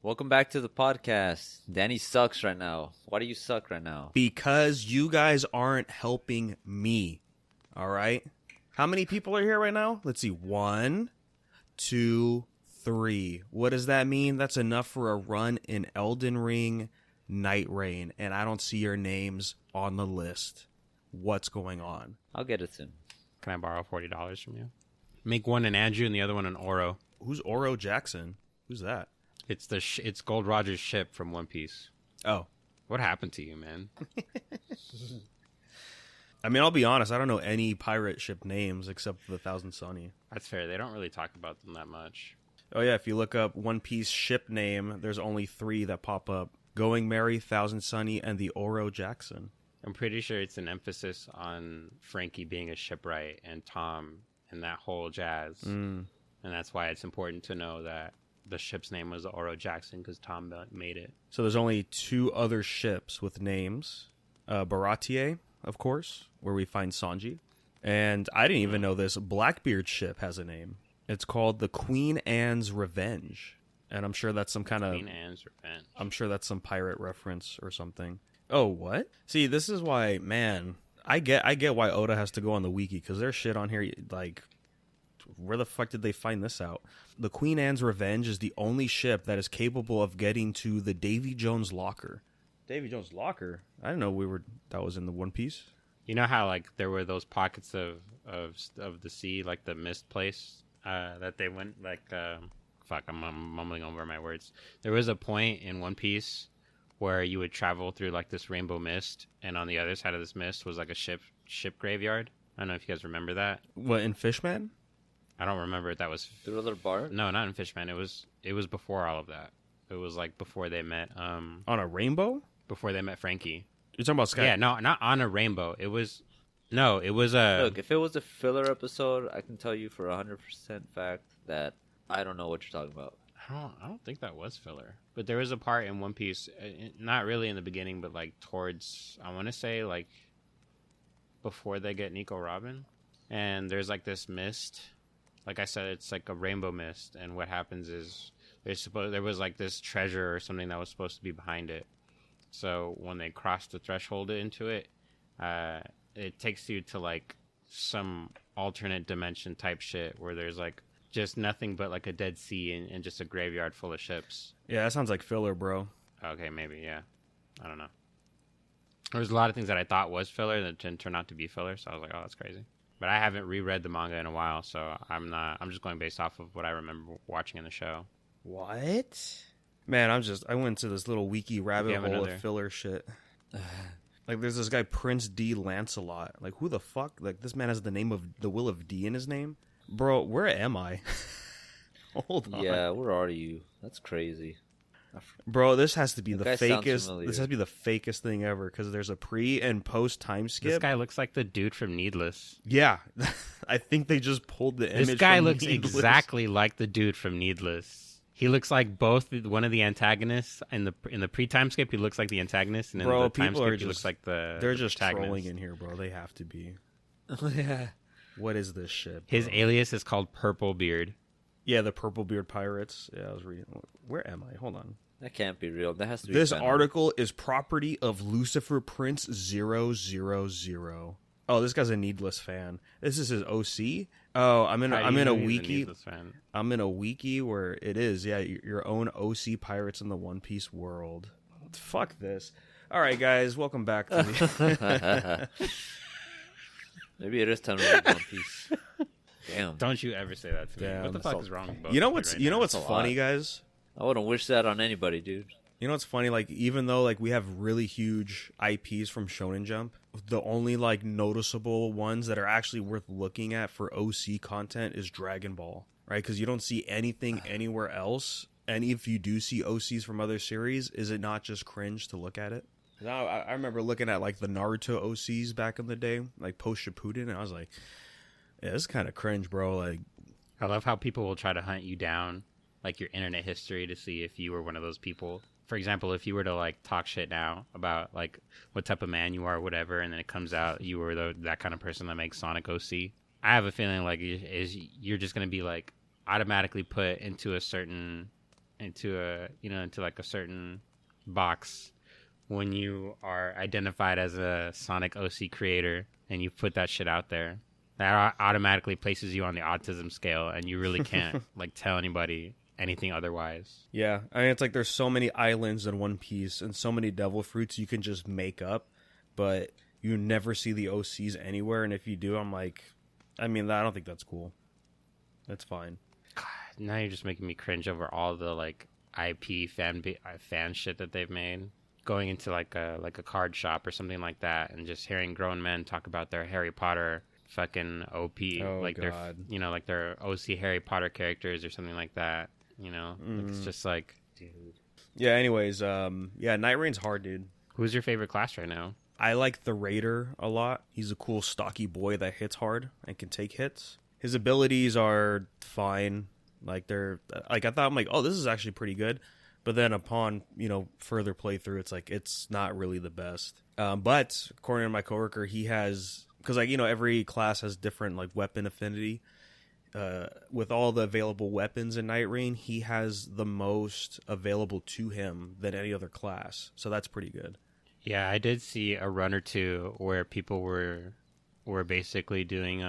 Welcome back to the podcast. Danny sucks right now. Why do you suck right now? Because you guys aren't helping me. All right? How many people are here right now? Let's see. 1, 2, 3. What does that mean? That's enough for a run in Elden Ring Night Rain. And I don't see your names on the list. What's going on? I'll get it soon. Can I borrow $40 from you? Make one an Andrew and the other one an Oro. Who's Oro Jackson? Who's that? It's it's Gold Roger's ship from One Piece. Oh. What happened to you, man? I mean, I'll be honest. I don't know any pirate ship names except the Thousand Sunny. That's fair. They don't really talk about them that much. Oh, yeah. If you look up One Piece ship name, there's only 3 that pop up. Going Merry, Thousand Sunny, and the Oro Jackson. I'm pretty sure it's an emphasis on Frankie being a shipwright and Tom and that whole jazz. And that's why it's important to know that the ship's name was the Oro Jackson because Tom made it. So there's only 2 other ships with names. Baratier, of course, where we find Sanji. And I didn't even know this. Blackbeard's ship has a name. It's called the Queen Anne's Revenge. And I'm sure that's some kind of... Queen Anne's Revenge. I'm sure that's some pirate reference or something. Oh, what? See, this is why, man, I get why Oda has to go on the wiki, because there's shit on here, like, where the fuck did they find this out? The Queen Anne's Revenge is the only ship that is capable of getting to the Davy Jones locker. Davy Jones locker? I didn't know that was in the One Piece. You know how, like, there were those pockets of the sea, like the mist place, that they went, like, fuck, I'm mumbling over my words. There was a point in One Piece where you would travel through like this rainbow mist, and on the other side of this mist was like a ship graveyard. I don't know if you guys remember that. What, in Fishman? I don't remember if that was Thriller Bar? No, not in Fishman. It was before all of that. It was like before they met On a rainbow? Before they met Frankie. You're talking about Sky? Yeah, no, not on a rainbow. It was a Look, if it was a filler episode, I can tell you for 100% fact that I don't know what you're talking about. I don't think that was filler. But there was a part in One Piece, not really in the beginning, but like towards, I want to say like before they get Nico Robin. And there's like this mist. Like I said, it's like a rainbow mist. And what happens is there was like this treasure or something that was supposed to be behind it. So when they cross the threshold into it, it takes you to like some alternate dimension type shit where there's like just nothing but like a dead sea and just a graveyard full of ships. Yeah, that sounds like filler, bro. Okay, maybe, yeah. I don't know. There was a lot of things that I thought was filler that didn't turn out to be filler, so I was like, oh, that's crazy. But I haven't reread the manga in a while, so I'm just going based off of what I remember watching in the show. What? Man, I went to this little wiki rabbit hole of filler shit. Like, there's this guy, Prince D. Lancelot. Like, who the fuck? Like, this man has the name of the Will of D in his name? Bro, where am I? Hold on. Yeah, where are you? That's crazy. Bro, this has to be the guy sounds fakest. familiar. This has to be the fakest thing ever because there's a pre and post time skip. This guy looks like the dude from Needless. Yeah, I think they just pulled the image. This guy from looks Needless. exactly like the dude from Needless. He looks like both one of the antagonists in the pre-time skip. He looks like the antagonist, and in the time skip, he looks like they're just protagonist. trolling in here, bro. They have to be. Yeah. What is this shit? His alias is called Purple Beard. Yeah, the Purple Beard Pirates. Yeah, I was reading. Where am I? Hold on. That can't be real. That has to be This Venom. article is property of Lucifer Prince 000. Oh, this guy's a Needless fan. This is his OC. Oh, I'm in a wiki. I'm in a wiki where it is. Yeah, your own OC pirates in the One Piece world. Fuck this. All right, guys, welcome back to the. Maybe it is time to read One Piece. Damn. Don't you ever say that to me. Damn. What the fuck is wrong with both You know of what's right you know now? what's That's a funny, lot. guys? I wouldn't wish that on anybody, dude. You know what's funny? Like, even though like we have really huge IPs from Shonen Jump, the only like noticeable ones that are actually worth looking at for OC content is Dragon Ball, right? Because you don't see anything anywhere else. And if you do see OCs from other series, is it not just cringe to look at it? Now, I remember looking at like the Naruto OCs back in the day, like post Shippuden, and I was like, yeah, this is kind of cringe, bro. Like, I love how people will try to hunt you down, like your internet history, to see if you were one of those people. For example, if you were to like talk shit now about like what type of man you are or whatever, and then it comes out you were that kind of person that makes Sonic OC, I have a feeling like you're just going to be like automatically put into a certain into into like a certain box when you are identified as a Sonic OC creator and you put that shit out there. That automatically places you on the autism scale, and you really can't like tell anybody anything otherwise. Yeah, I mean, it's like there's so many islands in One Piece and so many devil fruits you can just make up, but you never see the OCs anywhere. And if you do, I'm like, I mean, I don't think that's cool. That's fine. God, now you're just making me cringe over all the like IP fan shit that they've made. Going into like a card shop or something like that, and just hearing grown men talk about their Harry Potter fucking OP, like God. their like their OC Harry Potter characters or something like that. It's just like, dude. Yeah. Anyways, Night Rain's hard, dude. Who's your favorite class right now? I like the Raider a lot. He's a cool, stocky boy that hits hard and can take hits. His abilities are fine. Like they're like I thought. I'm like, oh, this is actually pretty good. But then upon further playthrough, it's like it's not really the best. But according to my coworker, he has because every class has different like weapon affinity. With all the available weapons in Night Rain, he has the most available to him than any other class. So that's pretty good. Yeah, I did see a run or two where people were basically doing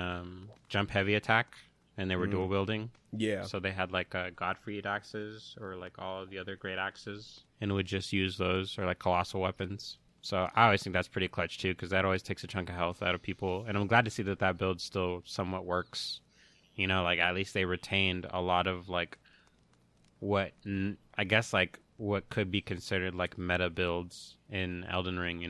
jump heavy attack, and they were dual wielding. Yeah. So they had like Godfried axes or like all of the other great axes, and would just use those or like colossal weapons. So I always think that's pretty clutch too, because that always takes a chunk of health out of people. And I'm glad to see that build still somewhat works. Like at least they retained a lot of like what I guess like what could be considered like meta builds in Elden Ring.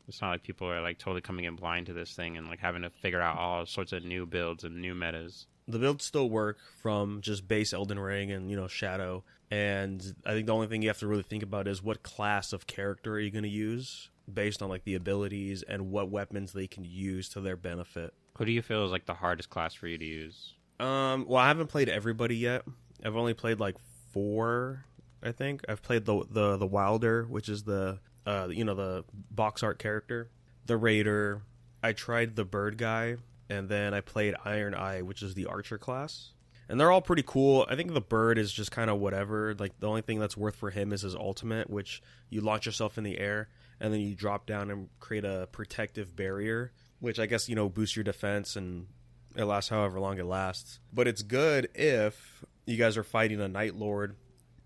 It's not like people are like totally coming in blind to this thing and like having to figure out all sorts of new builds and new metas. The builds still work from just base Elden Ring and Shadow, and I think the only thing you have to really think about is what class of character are you going to use based on like the abilities and what weapons they can use to their benefit. Who do you feel is like the hardest class for you to use? Well, I haven't played everybody yet. I've only played like 4, I think. I've played the Wilder, which is the box art character, the Raider. I tried the Bird guy. And then I played Iron Eye, which is the archer class. And they're all pretty cool. I think the Bird is just kind of whatever. Like, the only thing that's worth for him is his ultimate, which you launch yourself in the air, and then you drop down and create a protective barrier, which I guess, boosts your defense, and it lasts however long it lasts. But it's good if you guys are fighting a Night Lord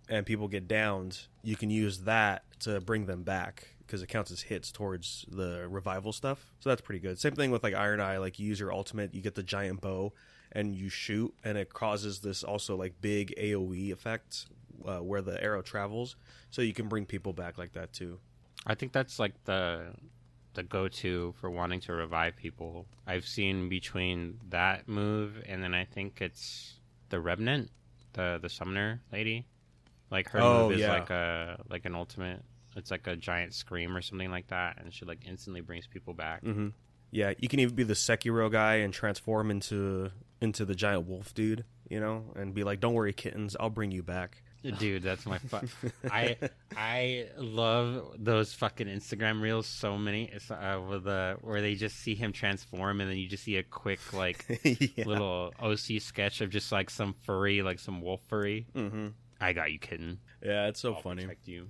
and people get downed, you can use that to bring them back, because it counts as hits towards the revival stuff. So that's pretty good. Same thing with like Iron Eye, like you use your ultimate, you get the giant bow and you shoot, and it causes this also like big AoE effect where the arrow travels, so you can bring people back like that too. I think that's like the go-to for wanting to revive people. I've seen between that move and then I think it's the Revenant, the summoner lady. Like her move is like an ultimate. It's like a giant scream or something like that, and she like instantly brings people back. Mm-hmm. Yeah, you can even be the Sekiro guy and transform into the giant wolf dude, and be like, "Don't worry, kittens, I'll bring you back." Dude, that's my I love those fucking Instagram reels. So many where they just see him transform, and then you just see a quick like little OC sketch of just like some furry, like some wolf furry. Mm-hmm. I got you, kitten. Yeah, it's so I'll funny. protect you.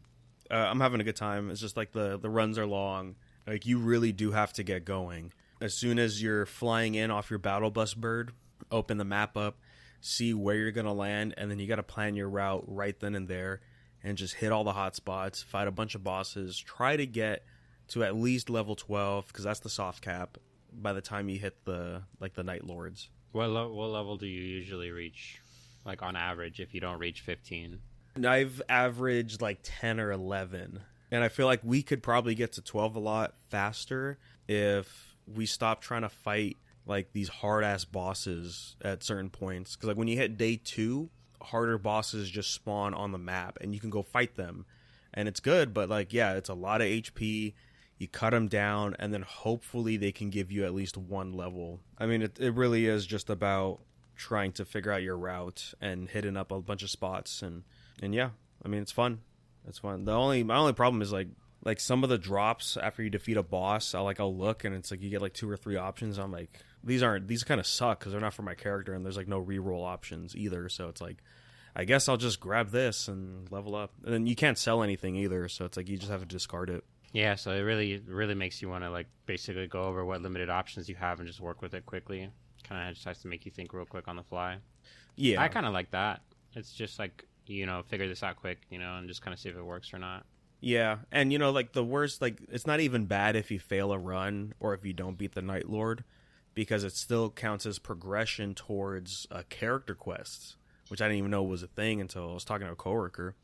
I'm having a good time. It's just like the runs are long. Like you really do have to get going. As soon as you're flying in off your battle bus bird, open the map up, see where you're going to land, and then you got to plan your route right then and there and just hit all the hot spots, fight a bunch of bosses, try to get to at least level 12 because that's the soft cap by the time you hit the Night Lords. What level do you usually reach, like on average, if you don't reach 15? I've averaged like 10 or 11, and I feel like we could probably get to 12 a lot faster if we stop trying to fight like these hard ass bosses at certain points, because like when you hit day 2, harder bosses just spawn on the map and you can go fight them, and it's good, but like it's a lot of HP. You cut them down and then hopefully they can give you at least 1 level. I mean, it really is just about trying to figure out your route and hitting up a bunch of spots, and yeah, I mean, it's fun. My only problem is like some of the drops after you defeat a boss, I'll look and it's like you get like 2 or 3 options. I'm like, these kind of suck because they're not for my character, and there's like no reroll options either. So it's like I guess I'll just grab this and level up. And then you can't sell anything either, so it's like you just have to discard it. Yeah, so it really makes you want to like basically go over what limited options you have and just work with it quickly. Kind of just has to make you think real quick on the fly. Yeah. I kind of like that. It's just like, figure this out quick, and just kind of see if it works or not. Yeah, and like the worst, like it's not even bad if you fail a run or if you don't beat the Night Lord, because it still counts as progression towards character quests, which I didn't even know was a thing until I was talking to a coworker.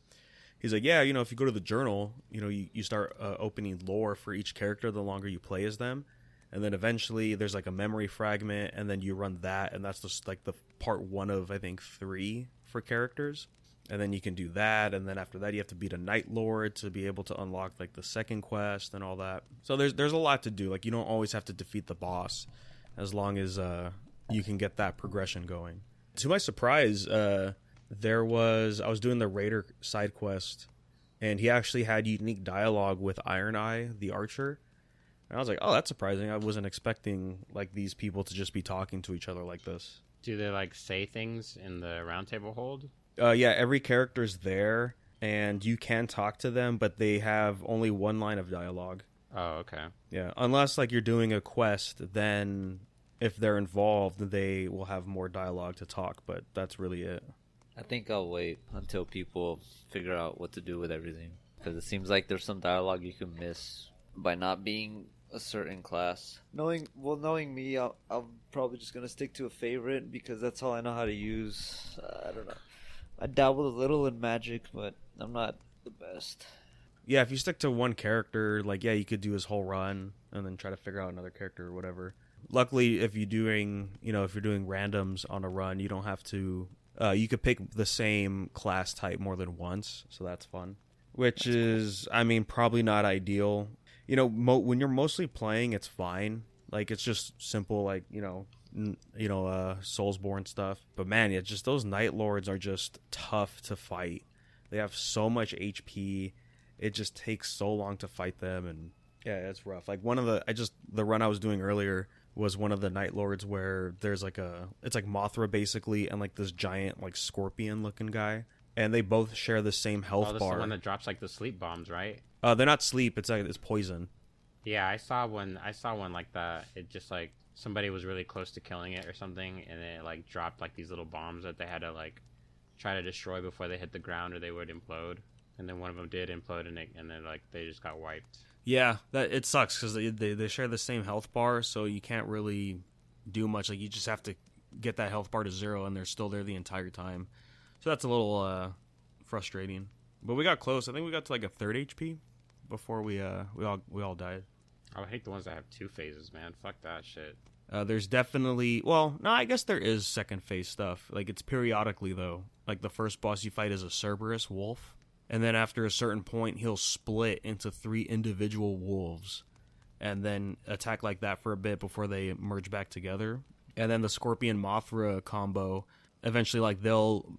He's like, yeah, if you go to the journal, you start opening lore for each character the longer you play as them. And then eventually there's like a memory fragment, and then you run that, and that's just like the part 1 of, I think, 3 for characters. And then you can do that, and then after that you have to beat a Night Lord to be able to unlock like the second quest and all that. So there's a lot to do. Like you don't always have to defeat the boss, as long as you can get that progression going. To my surprise, I was doing the Raider side quest, and he actually had unique dialogue with Iron Eye, the archer. And I was like, oh, that's surprising. I wasn't expecting like these people to just be talking to each other like this. Do they like say things in the roundtable hold? Yeah, every character's there, and you can talk to them, but they have only one line of dialogue. Oh, okay. Yeah, unless like you're doing a quest, then if they're involved, they will have more dialogue to talk, but that's really it. I think I'll wait until people figure out what to do with everything, because it seems like there's some dialogue you can miss by not being a certain class. Knowing me, I'm probably just gonna stick to a favorite because that's all I know how to use. I don't know. I dabbled a little in magic, but I'm not the best. Yeah, if you stick to one character, like you could do his whole run and then try to figure out another character or whatever. Luckily, if you're doing randoms on a run, you don't have to. You could pick the same class type more than once, so that's fun. Which is, cool. I mean, probably not ideal. When you're mostly playing, it's fine. Like it's just simple, like Soulsborne stuff. But man, it's just those Night Lords are just tough to fight. They have so much HP. It just takes so long to fight them, and yeah, it's rough. Like the run I was doing earlier was one of the Night Lords where there's it's like Mothra basically, and like this giant like scorpion looking guy, and they both share the same health bar. Oh, the one that drops like the sleep bombs, right? They're not sleep. It's poison. Yeah, I saw one like that. It just like somebody was really close to killing it or something, and it like dropped like these little bombs that they had to like try to destroy before they hit the ground or they would implode. And then one of them did implode, and then like they just got wiped. Yeah, that it sucks because they share the same health bar, so you can't really do much. Like you just have to get that health bar to 0, and they're still there the entire time. So that's a little frustrating. But we got close. I think we got to like a 3rd HP before we all died. I would hate the ones that have 2 phases, man. Fuck that shit. There's definitely... Well, no, I guess there is second phase stuff. Like, it's periodically, though. Like, the first boss you fight is a Cerberus wolf. And then after a certain point, he'll split into 3 individual wolves. And then attack like that for a bit before they merge back together. And then the Scorpion Mothra combo... Eventually, like, they'll...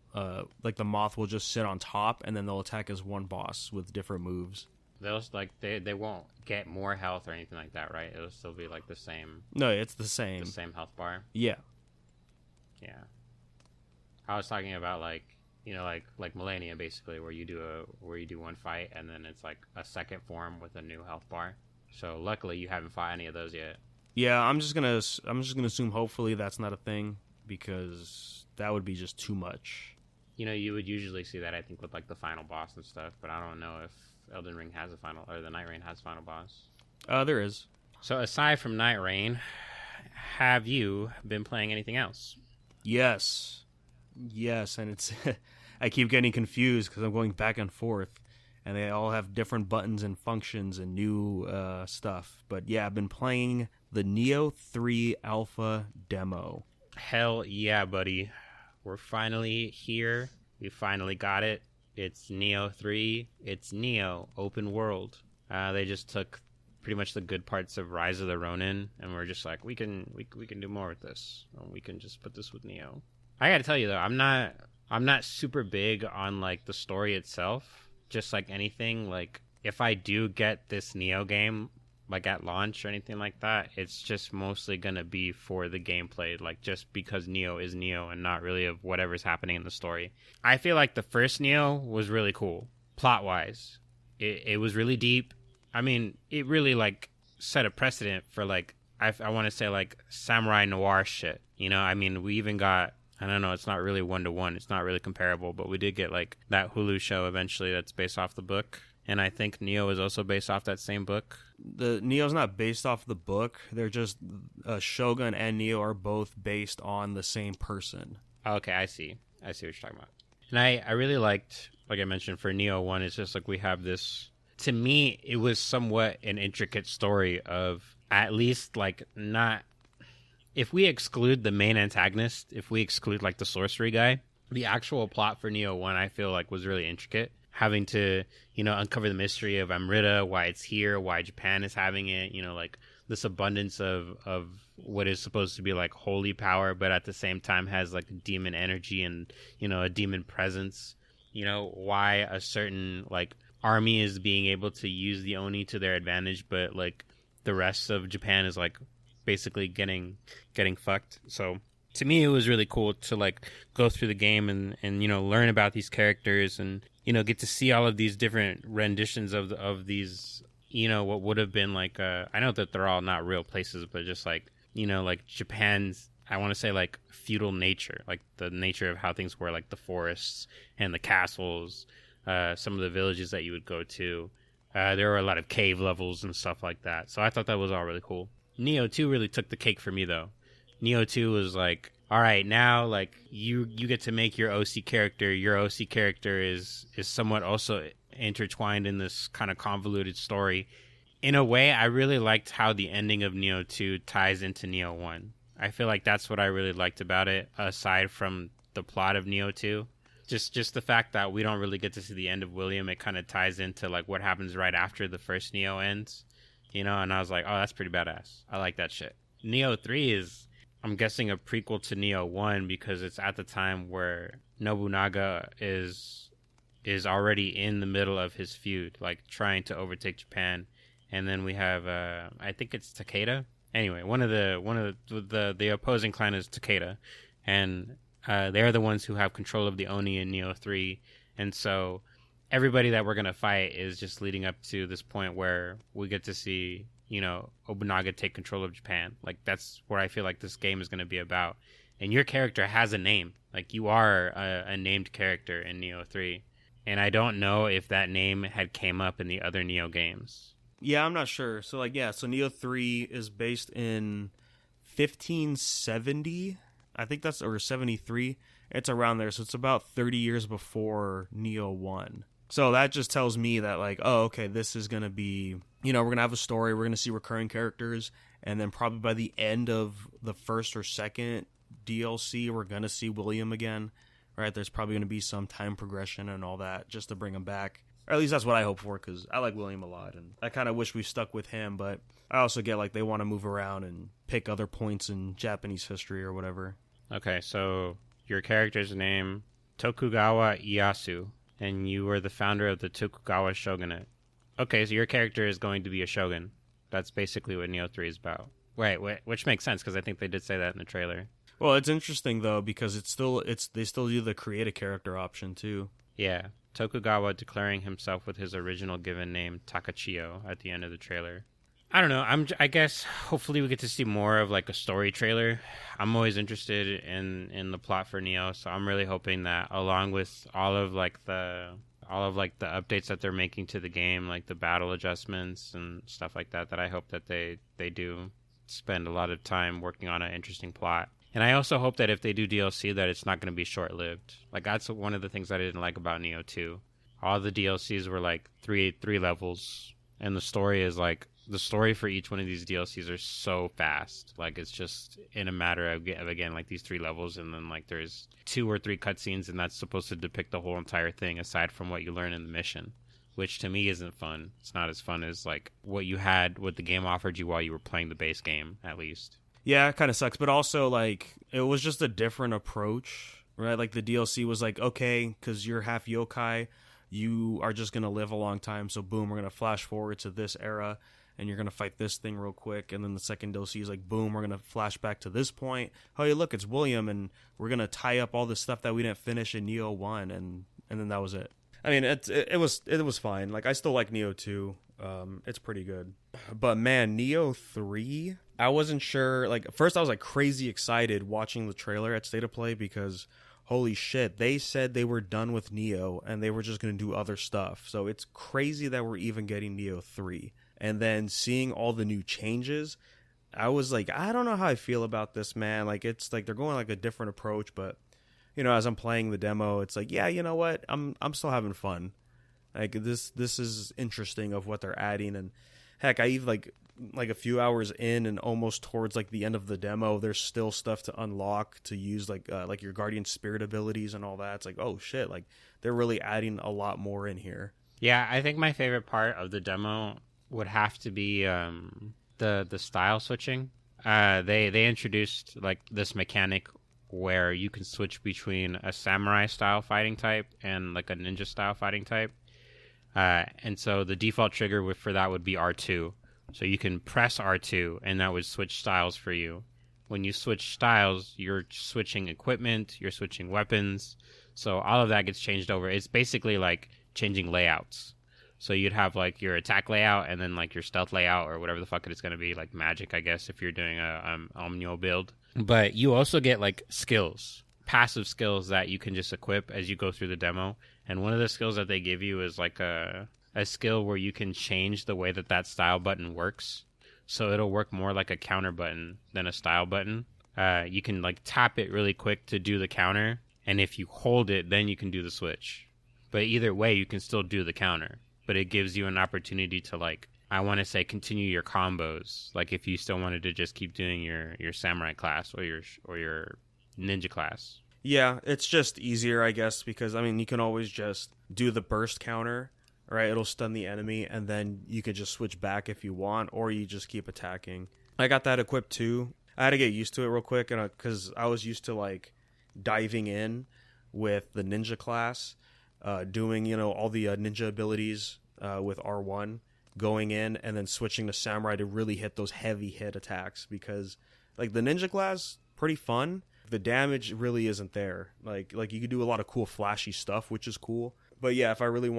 like, the Moth will just sit on top, and then they'll attack as one boss with different moves. Those like they won't get more health or anything like that, right? It'll still be like the same. No, it's the same. The same health bar. Yeah. Yeah. I was talking about like like Millennia basically, where you do one fight and then it's like a second form with a new health bar. So luckily you haven't fought any of those yet. Yeah, I'm just gonna assume hopefully that's not a thing because that would be just too much. You would usually see that I think with like the final boss and stuff, but I don't know if Elden Ring has a final, or the Night Rain has a final boss. There is. So aside from Night Rain, have you been playing anything else? Yes, and it's I keep getting confused because I'm going back and forth, and they all have different buttons and functions and new stuff. But yeah, I've been playing the Nioh 3 alpha demo. Hell yeah, buddy. We're finally here. We finally got it. It's Nioh 3. It's Nioh open world. They just took pretty much the good parts of Rise of the Ronin, and we're just like, we can do more with this. We can just put this with Nioh. I gotta tell you though, I'm not super big on like the story itself. Just like anything, like if I do get this Nioh game, like at launch or anything like that. It's just mostly gonna be for the gameplay, like just because Nioh is Nioh and not really of whatever's happening in the story. I feel like the first Nioh was really cool plot wise. It was really deep. I mean, it really like set a precedent for like I want to say like samurai noir shit. You know, I mean, we even got, I don't know, it's not really 1-to-1. It's not really comparable, but we did get like that Hulu show eventually that's based off the book. And I think Nioh is also based off that same book. The Nioh's not based off the book. They're just Shogun and Nioh are both based on the same person. Okay, I see what you're talking about. And I really liked, like I mentioned, for Nioh 1, it's just like we have this, to me, it was somewhat an intricate story of at least like not, if we exclude the main antagonist, if we exclude like the sorcery guy, the actual plot for Nioh 1, I feel like was really intricate. Having to, you know, uncover the mystery of Amrita, why it's here, why Japan is having it, you know, like this abundance of what is supposed to be like holy power, but at the same time has like demon energy and, you know, a demon presence. You know, why a certain like army is being able to use the Oni to their advantage, but like the rest of Japan is like basically getting fucked. So to me, it was really cool to like go through the game and you know, learn about these characters and, you know, get to see all of these different renditions of these, you know, what would have been like, I know that they're all not real places, but just like, you know, like Japan's, I want to say like feudal nature, like the nature of how things were, like the forests and the castles, some of the villages that you would go to. There were a lot of cave levels and stuff like that. So I thought that was all really cool. Nioh 2 really took the cake for me though. Nioh 2 was like, all right, now like you get to make your OC character. Your OC character is somewhat also intertwined in this kind of convoluted story. In a way, I really liked how the ending of Nioh 2 ties into Nioh 1. I feel like that's what I really liked about it, aside from the plot of Nioh 2. Just the fact that we don't really get to see the end of William, it kind of ties into like what happens right after the first Nioh ends. You know, and I was like, oh, that's pretty badass. I like that shit. Nioh 3 is, I'm guessing, a prequel to Nioh 1 because it's at the time where Nobunaga is already in the middle of his feud, like trying to overtake Japan. And then we have, I think it's Takeda. Anyway, one of the opposing clan is Takeda, and they're the ones who have control of the Oni in Nioh 3. And so everybody that we're gonna fight is just leading up to this point where we get to see, you know, Nobunaga take control of Japan. Like that's where I feel like this game is gonna be about. And your character has a name. Like you are a named character in Nioh 3. And I don't know if that name had came up in the other Nioh games. Yeah, I'm not sure. So like, yeah, so Nioh 3 is based in 1570. I think that's, or 73. It's around there. So it's about 30 years before Nioh 1. So that just tells me that like, oh, okay, this is going to be, you know, we're going to have a story. We're going to see recurring characters. And then probably by the end of the first or second DLC, we're going to see William again, right? There's probably going to be some time progression and all that just to bring him back. Or at least that's what I hope for, because I like William a lot. And I kind of wish we stuck with him, but I also get like they want to move around and pick other points in Japanese history or whatever. Okay, so your character's name, Tokugawa Ieyasu, and you were the founder of the Tokugawa shogunate. Okay, so your character is going to be a shogun. That's basically what Nioh 3 is about. Wait, which makes sense, because I think they did say that in the trailer. Well, it's interesting, though, because they still do the create a character option, too. Yeah, Tokugawa declaring himself with his original given name, Takachiyo, at the end of the trailer. I don't know. I guess hopefully we get to see more of like a story trailer. I'm always interested in the plot for Nioh, so I'm really hoping that along with all of the updates that they're making to the game, like the battle adjustments and stuff like that, that I hope that they do spend a lot of time working on an interesting plot. And I also hope that if they do DLC, that it's not going to be short-lived. Like that's one of the things that I didn't like about Nioh 2. All the DLCs were like three levels, and the story is like, the story for each one of these DLCs are so fast. Like it's just in a matter of again, like these 3 levels, and then like there's 2 or 3 cutscenes, and that's supposed to depict the whole entire thing aside from what you learn in the mission, which to me isn't fun. It's not as fun as like what the game offered you while you were playing the base game, at least. Yeah, it kind of sucks, but also like it was just a different approach, right? Like the DLC was like, okay, because you're half yokai, you are just gonna live a long time, so boom, we're gonna flash forward to this era. and you're gonna fight this thing real quick, and then the second DLC is like, boom, we're gonna flash back to this point. Oh, yeah, look, it's William, and we're gonna tie up all this stuff that we didn't finish in Nioh 1, and then that was it. I mean, it was fine. Like, I still like Nioh 2. It's pretty good. But man, Nioh 3, I wasn't sure. Like, at first I was like crazy excited watching the trailer at State of Play because holy shit, they said they were done with Nioh and they were just going to do other stuff. So it's crazy that we're even getting Nioh 3. And then seeing all the new changes, I was like, I don't know how I feel about this, man. Like, it's like they're going like a different approach, but you know, as I'm playing the demo, it's like, yeah, you know what? I'm still having fun. Like, this is interesting of what they're adding. And heck, I even like a few hours in and almost towards like the end of the demo, there's still stuff to unlock to use, like your guardian spirit abilities and all that. It's like, oh shit, like they're really adding a lot more in here. Yeah, I think my favorite part of the demo would have to be the style switching. They introduced like this mechanic where you can switch between a samurai style fighting type and like a ninja style fighting type. And so the default trigger for that would be R2. So you can press R2 and that would switch styles for you. When you switch styles, you're switching equipment, you're switching weapons. So all of that gets changed over. It's basically like changing layouts. So you'd have like your attack layout and then like your stealth layout or whatever the fuck it is going to be, like magic, I guess, if you're doing a Omnio build. But you also get like skills, passive skills that you can just equip as you go through the demo. And one of the skills that they give you is like a skill where you can change the way that style button works. So it'll work more like a counter button than a style button. You can like tap it really quick to do the counter. And if you hold it, then you can do the switch. But either way, you can still do the counter. But it gives you an opportunity to like, I want to say, continue your combos. Like if you still wanted to just keep doing your samurai class or your ninja class. Yeah, it's just easier, I guess, because I mean you can always just do the burst counter, right? It'll stun the enemy, and then you can just switch back if you want, or you just keep attacking. I got that equipped too. I had to get used to it real quick, and because I was used to like diving in with the ninja class, doing all the ninja abilities with R1. Going in and then switching to samurai to really hit those heavy hit attacks, because like the ninja class, pretty fun. The damage really isn't there. Like you could do a lot of cool flashy stuff, which is cool. But yeah, if you really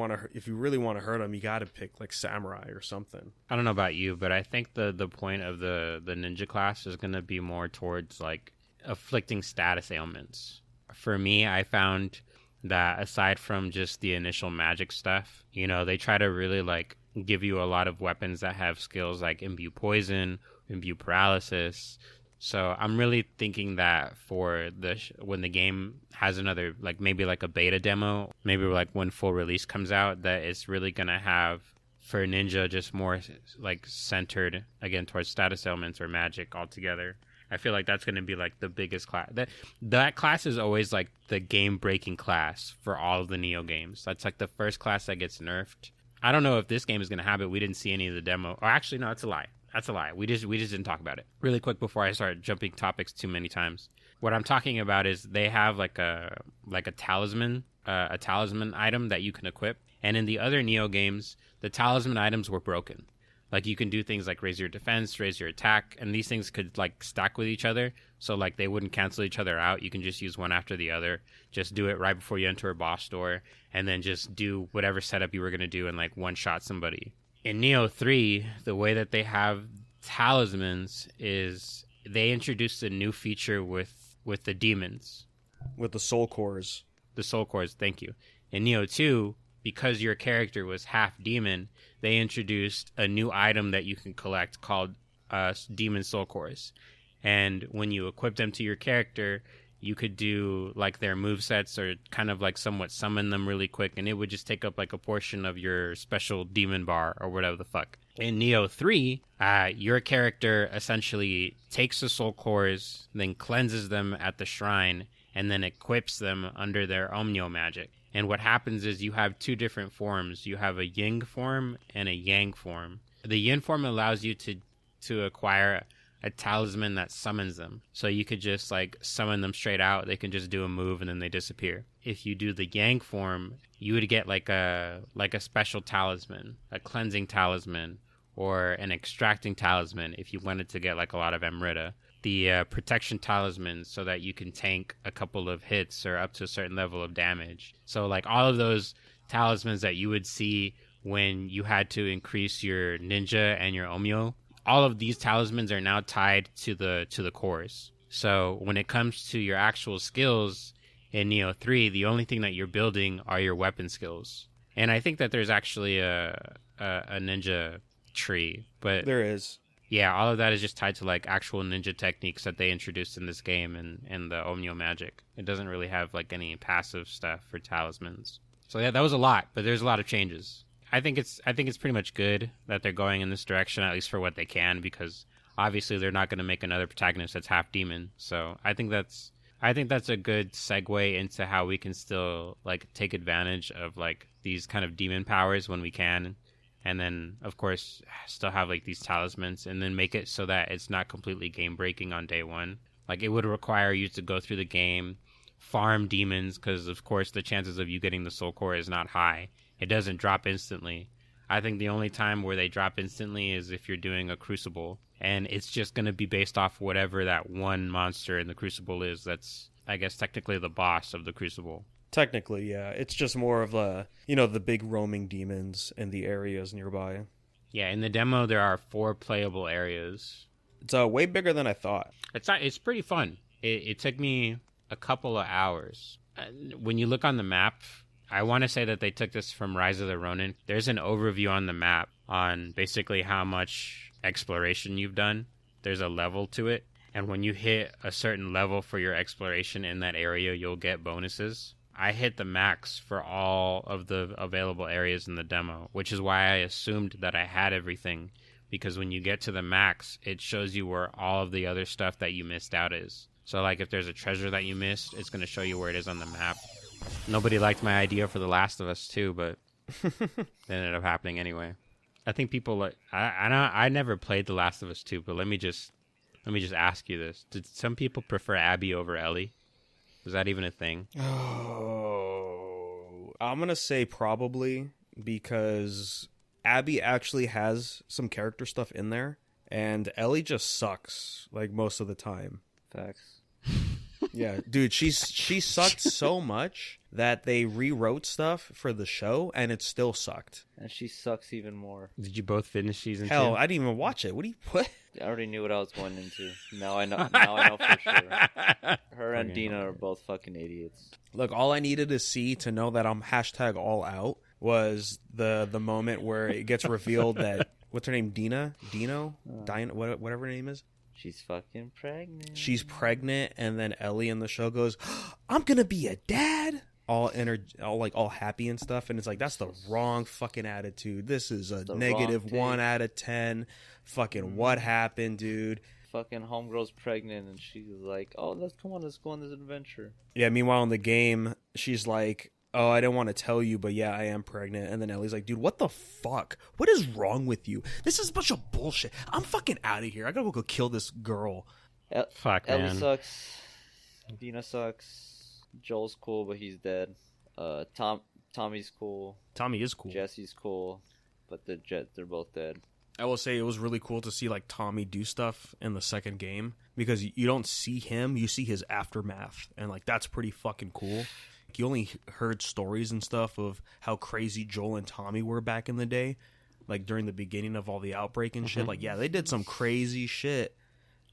want to hurt them, you got to pick like samurai or something. I don't know about you, but I think the point of the ninja class is going to be more towards like afflicting status ailments. For me, I found that aside from just the initial magic stuff, they try to really like give you a lot of weapons that have skills like imbue poison, imbue paralysis. So I'm really thinking that for when the game has another, like maybe like a beta demo, maybe like when full release comes out, that it's really going to have for Ninja just more like centered again towards status elements or magic altogether. I feel like that's going to be like the biggest class. That class is always like the game breaking class for all of the Nioh games. That's like the first class that gets nerfed. I don't know if this game is going to have it. We didn't see any of the demo. Or actually, no, that's a lie. That's a lie. We just didn't talk about it. Really quick before I start jumping topics too many times. What I'm talking about is they have like a talisman item that you can equip. And in the other Nioh games, the talisman items were broken. Like you can do things like raise your defense, raise your attack, and these things could like stack with each other. So like they wouldn't cancel each other out. You can just use one after the other. Just do it right before you enter a boss door, and then just do whatever setup you were going to do and like one shot somebody. In Nioh 3, the way that they have talismans is they introduced a new feature with the demons. With the soul cores. The soul cores, thank you. In Nioh 2, because your character was half demon, they introduced a new item that you can collect called demon soul cores. And when you equip them to your character, you could do like their movesets or kind of like somewhat summon them really quick, and it would just take up like a portion of your special demon bar or whatever the fuck. In Nioh 3, your character essentially takes the soul cores, then cleanses them at the shrine, and then equips them under their Omnio magic. And what happens is you have two different forms. You have a yin form and a yang form. The yin form allows you to acquire a talisman that summons them. So you could just like summon them straight out. They can just do a move and then they disappear. If you do the yang form, you would get like a special talisman, a cleansing talisman, or an extracting talisman if you wanted to get like a lot of Amrita. The protection talisman so that you can tank a couple of hits or up to a certain level of damage. So like all of those talismans that you would see when you had to increase your ninja and your omyo, all of these talismans are now tied to the cores. So when it comes to your actual skills in Nioh 3, the only thing that you're building are your weapon skills. And I think that there's actually a ninja tree, but There is. yeah, all of that is just tied to like actual ninja techniques that they introduced in this game and the Omnio magic. It doesn't really have like any passive stuff for talismans. So yeah, that was a lot, but there's a lot of changes. I think it's pretty much good that they're going in this direction, at least for what they can, because obviously they're not going to make another protagonist that's half demon. So I think that's a good segue into how we can still like take advantage of like these kind of demon powers when we can. And then, of course, still have like these talismans, and then make it so that it's not completely game breaking on day one. Like it would require you to go through the game, farm demons, because of course the chances of you getting the soul core is not high. It doesn't drop instantly. I think the only time where they drop instantly is if you're doing a crucible, and it's just going to be based off whatever that one monster in the crucible is. That's, I guess, technically the boss of the crucible. Technically, yeah. It's just more of the big roaming demons in the areas nearby. Yeah, in the demo there are 4 playable areas. It's way bigger than I thought. It's pretty fun. It took me a couple of hours. When you look on the map, I want to say that they took this from Rise of the Ronin. There's an overview on the map on basically how much exploration you've done. There's a level to it, and when you hit a certain level for your exploration in that area, you'll get bonuses. I hit the max for all of the available areas in the demo, which is why I assumed that I had everything, because when you get to the max, it shows you where all of the other stuff that you missed out is. So like if there's a treasure that you missed, it's going to show you where it is on the map. Nobody liked my idea for The Last of Us 2, but it ended up happening anyway. I think people like I never played The Last of Us 2, but let me just ask you this. Did some people prefer Abby over Ellie? Was that even a thing? Oh, I'm going to say probably, because Abby actually has some character stuff in there, and Ellie just sucks, like, most of the time. Facts. Yeah, dude, she sucked so much that they rewrote stuff for the show, and it still sucked. And she sucks even more. Did you both finish season 2? Hell, I didn't even watch it. What? I already knew what I was going into. Now I know. Now I know for sure. Her and Dina are both fucking idiots. Look, all I needed to see to know that I'm #all out was the moment where it gets revealed that what's her name, Dina, whatever her name is. She's fucking pregnant. She's pregnant, and then Ellie in the show goes, "I'm gonna be a dad." All happy and stuff, and it's like, that's the wrong fucking attitude. This is a negative 1 out of 10. Fucking what happened, dude? Fucking homegirl's pregnant, and she's like, "Oh, let's go on this adventure." Yeah. Meanwhile, in the game, she's like, "Oh, I didn't want to tell you, but yeah, I am pregnant." And then Ellie's like, "Dude, what the fuck? What is wrong with you? This is a bunch of bullshit. I'm fucking out of here. I gotta go kill this girl." Fuck, Ellie man. sucks. Dina sucks. Joel's cool, but he's dead. Tommy's cool. Tommy is cool. Jesse's cool, but they're both dead. I will say it was really cool to see like Tommy do stuff in the second game, because you don't see him, you see his aftermath, and like that's pretty fucking cool. You only heard stories and stuff of how crazy Joel and Tommy were back in the day, like during the beginning of all the outbreak and shit. Like, yeah, they did some crazy shit,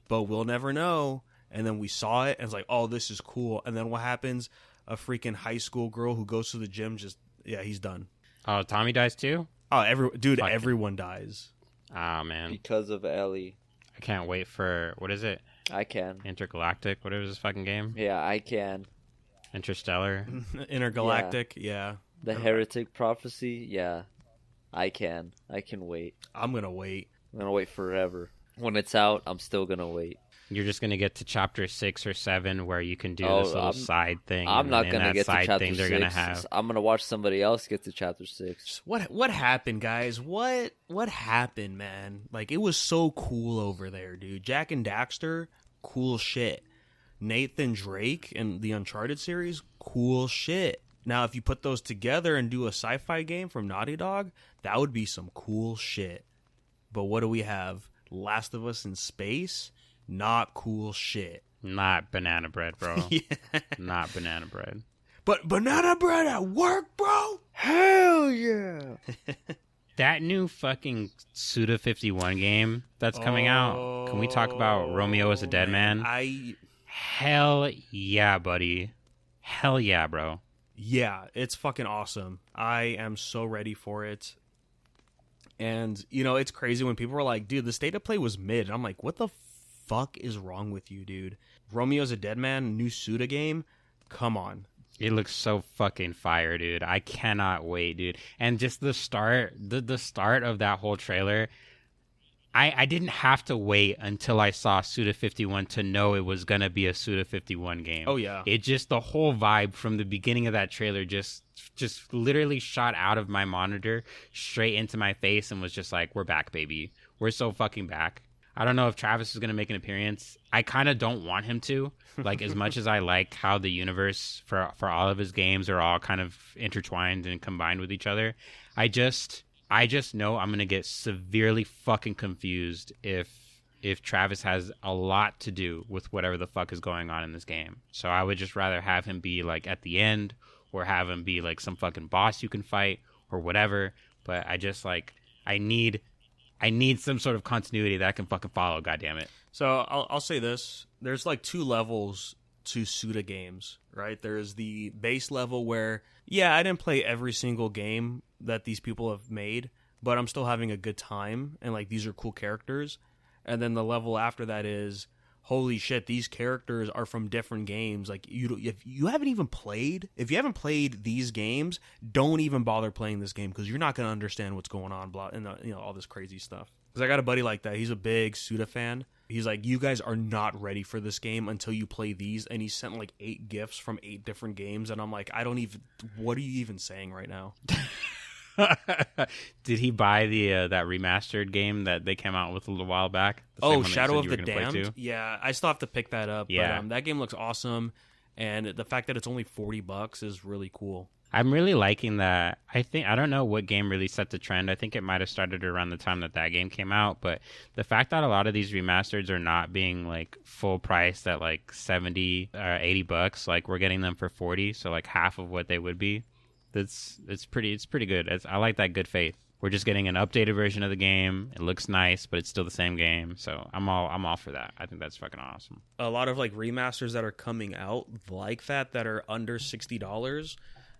but we'll never know. And then we saw it, and it's like, oh, this is cool. And then what happens? A freaking high school girl who goes to the gym he's done. Oh, Tommy dies too? Oh, everyone dies. Oh, man. Because of Ellie. I can't wait for, what is it? I can. Intergalactic? Whatever this fucking game? Yeah, I can. Interstellar? Intergalactic, yeah. The Heretic Prophecy, yeah. I can wait. I'm gonna wait. I'm gonna wait forever. When it's out, I'm still gonna wait. You're just gonna get to chapter 6 or 7 where you can do this little side thing. I'm not gonna get to chapter 6. They're gonna have. I'm gonna watch somebody else get to chapter 6. What happened, guys? What happened, man? Like, it was so cool over there, dude. Jack and Daxter, cool shit. Nathan Drake in the Uncharted series, cool shit. Now, if you put those together and do a sci-fi game from Naughty Dog, that would be some cool shit. But what do we have? Last of Us in space? Not cool shit. Not banana bread, bro. Yeah. Not banana bread. But banana bread at work, bro? Hell yeah! That new fucking Suda 51 game that's coming out. Can we talk about Romeo as a Dead Man? Hell yeah, buddy. Hell yeah, bro. Yeah, it's fucking awesome. I am so ready for it. And, you know, it's crazy when people are like, dude, the state of play was mid. And I'm like, what the fuck is wrong with you, dude? Romeo's a Dead Man, new Suda game? Come on. It looks so fucking fire, dude. I cannot wait, dude. And just the start of that whole trailer, I didn't have to wait until I saw Suda 51 to know it was going to be a Suda 51 game. Oh, yeah. It just, the whole vibe from the beginning of that trailer just literally shot out of my monitor straight into my face and was just like, we're back, baby. We're so fucking back. I don't know if Travis is going to make an appearance. I kind of don't want him to. Like, as much as I like how the universe for all of his games are all kind of intertwined and combined with each other, I just know I'm going to get severely fucking confused if Travis has a lot to do with whatever the fuck is going on in this game. So I would just rather have him be, like, at the end, or have him be, like, some fucking boss you can fight, or whatever. But I just, like, I need some sort of continuity that I can fucking follow, goddammit. So I'll say this. There's like two levels to Suda games, right? There's the base level where, yeah, I didn't play every single game that these people have made, but I'm still having a good time, and like these are cool characters. And then the level after that is, holy shit, these characters are from different games. Like, if you haven't played these games, don't even bother playing this game, because you're not going to understand what's going on, blah, and all this crazy stuff. Because I got a buddy like that. He's a big Suda fan. He's like, you guys are not ready for this game until you play these. And he sent like 8 GIFs from 8 different games. And I'm like, what are you even saying right now? Did he buy the that remastered game that they came out with a little while back? Oh, Shadow of the Damned? Yeah, I still have to pick that up. Yeah. But that game looks awesome. And the fact that it's only $40 is really cool. I'm really liking that. I don't know what game really set the trend. I think it might have started around the time that game came out, but the fact that a lot of these remasters are not being like full price at like 70 or $80, like we're getting them for 40, so like half of what they would be. It's pretty good. I like that good faith. We're just getting an updated version of the game. It looks nice, but it's still the same game. So I'm all for that. I think that's fucking awesome. A lot of like remasters that are coming out like that are under $60.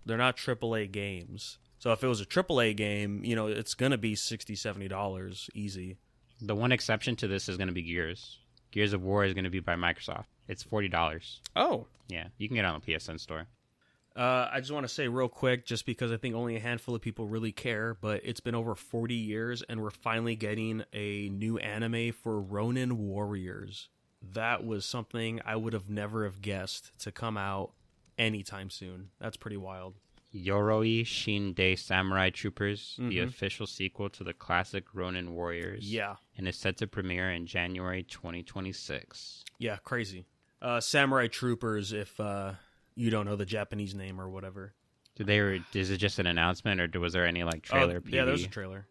They're not AAA games. So if it was a AAA game, you know, it's going to be $60, $70 easy. The one exception to this is going to be Gears. Gears of War is going to be by Microsoft. It's $40. Oh. Yeah, you can get it on the PSN store. I just want to say real quick, just because I think only a handful of people really care, but it's been over 40 years and we're finally getting a new anime for Ronin Warriors. That was something I would have never have guessed to come out anytime soon. That's pretty wild. Yoroi Shinde Samurai Troopers, the official sequel to the classic Ronin Warriors. Yeah. And it's set to premiere in January 2026. Yeah, crazy. Samurai Troopers, if you don't know the Japanese name or whatever. Is it just an announcement, or was there any like trailer? Yeah, there's a trailer.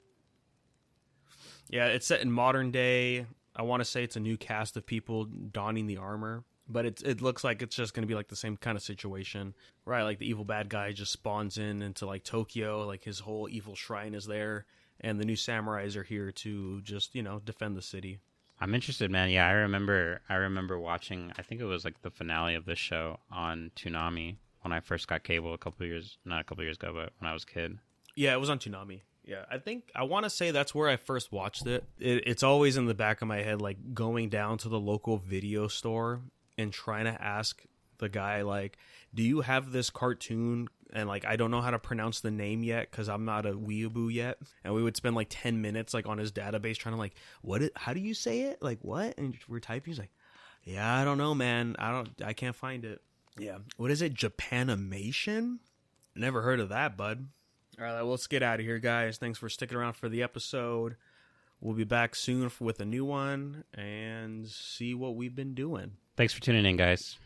Yeah, it's set in modern day. I want to say it's a new cast of people donning the armor. But it looks like it's just going to be like the same kind of situation, right? Like the evil bad guy just spawns into like Tokyo, like his whole evil shrine is there, and the new samurais are here to just, you know, defend the city. I'm interested, man. Yeah, I remember watching, I think it was like the finale of this show on Toonami when I first got cable not a couple years ago, but when I was a kid. Yeah, it was on Toonami. Yeah, I want to say that's where I first watched it. It's always in the back of my head, like going down to the local video store and trying to ask the guy, like, do you have this cartoon? And, like, I don't know how to pronounce the name yet because I'm not a weeaboo yet. And we would spend, like, 10 minutes, like, on his database trying to, like, how do you say it? Like, what? And we're typing. He's like, yeah, I don't know, man. I can't find it. Yeah. What is it? Japanimation? Never heard of that, bud. All right, well, let's get out of here, guys. Thanks for sticking around for the episode. We'll be back soon with a new one and see what we've been doing. Thanks for tuning in, guys.